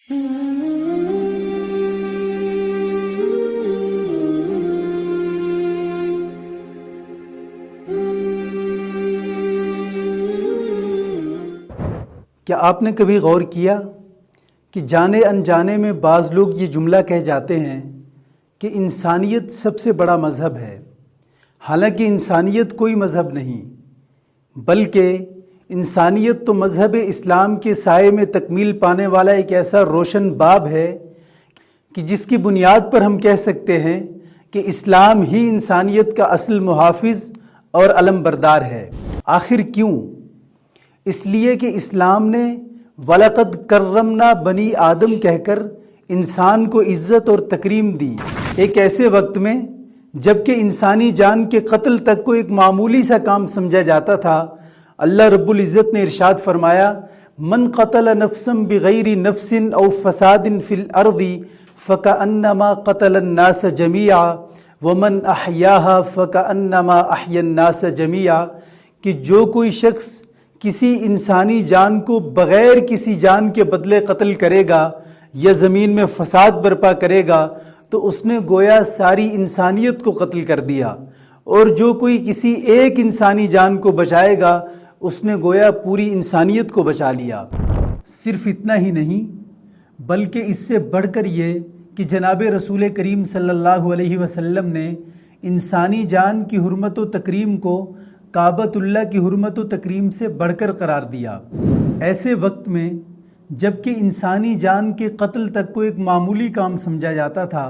کیا آپ نے کبھی غور کیا کہ جانے انجانے میں بعض لوگ یہ جملہ کہہ جاتے ہیں کہ انسانیت سب سے بڑا مذہب ہے، حالانکہ انسانیت کوئی مذہب نہیں، بلکہ انسانیت تو مذہب اسلام کے سائے میں تکمیل پانے والا ایک ایسا روشن باب ہے کہ جس کی بنیاد پر ہم کہہ سکتے ہیں کہ اسلام ہی انسانیت کا اصل محافظ اور علم بردار ہے۔ آخر کیوں؟ اس لیے کہ اسلام نے وَلَقَدْ كَرَّمْنَا بنی آدم کہہ کر انسان کو عزت اور تکریم دی، ایک ایسے وقت میں جب کہ انسانی جان کے قتل تک کو ایک معمولی سا کام سمجھا جاتا تھا۔ اللہ رب العزت نے ارشاد فرمایا، من قتل نفسا بغیر نفس او فساد فی الارض فکأنما قتل الناس جمیعا ومن احیاها فکأنما احیا الناس جمیعا، کہ جو کوئی شخص کسی انسانی جان کو بغیر کسی جان کے بدلے قتل کرے گا یا زمین میں فساد برپا کرے گا تو اس نے گویا ساری انسانیت کو قتل کر دیا، اور جو کوئی کسی ایک انسانی جان کو بچائے گا اس نے گویا پوری انسانیت کو بچا لیا۔ صرف اتنا ہی نہیں بلکہ اس سے بڑھ کر یہ کہ جناب رسول کریم صلی اللہ علیہ وسلم نے انسانی جان کی حرمت و تکریم کو کعبۃ اللہ کی حرمت و تکریم سے بڑھ کر قرار دیا۔ ایسے وقت میں جب کہ انسانی جان کے قتل تک کو ایک معمولی کام سمجھا جاتا تھا،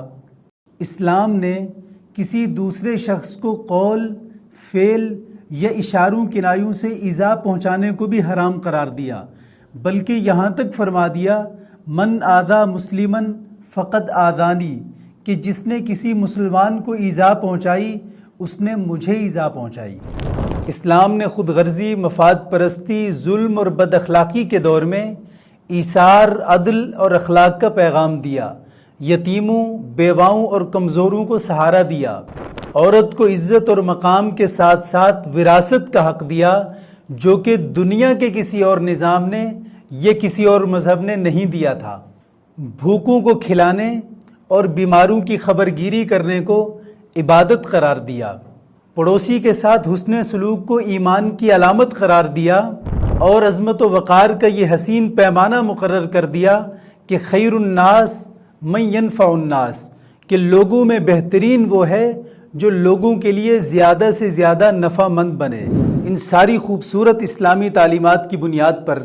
اسلام نے کسی دوسرے شخص کو قول، فعل یا اشاروں کنایوں سے ایذا پہنچانے کو بھی حرام قرار دیا، بلکہ یہاں تک فرما دیا من آذا مسلمن فقد آذانی، کہ جس نے کسی مسلمان کو ایذا پہنچائی اس نے مجھے ایذا پہنچائی۔ اسلام نے خود غرضی، مفاد پرستی، ظلم اور بد اخلاقی کے دور میں ایثار، عدل اور اخلاق کا پیغام دیا، یتیموں، بیواؤں اور کمزوروں کو سہارا دیا، عورت کو عزت اور مقام کے ساتھ ساتھ وراثت کا حق دیا، جو کہ دنیا کے کسی اور نظام نے یا کسی اور مذہب نے نہیں دیا تھا، بھوکوں کو کھلانے اور بیماروں کی خبر گیری کرنے کو عبادت قرار دیا، پڑوسی کے ساتھ حسن سلوک کو ایمان کی علامت قرار دیا، اور عظمت و وقار کا یہ حسین پیمانہ مقرر کر دیا کہ خیر الناس من ینفع الناس، کہ لوگوں میں بہترین وہ ہے جو لوگوں کے لیے زیادہ سے زیادہ نفع مند بنے۔ ان ساری خوبصورت اسلامی تعلیمات کی بنیاد پر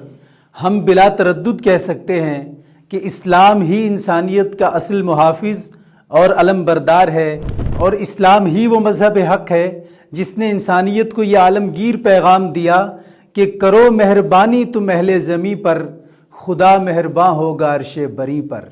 ہم بلا تردد کہہ سکتے ہیں کہ اسلام ہی انسانیت کا اصل محافظ اور علم بردار ہے، اور اسلام ہی وہ مذہب حق ہے جس نے انسانیت کو یہ عالمگیر پیغام دیا کہ کرو مہربانی تم اہل زمیں پر، خدا مہرباں ہوگا عرش بری پر۔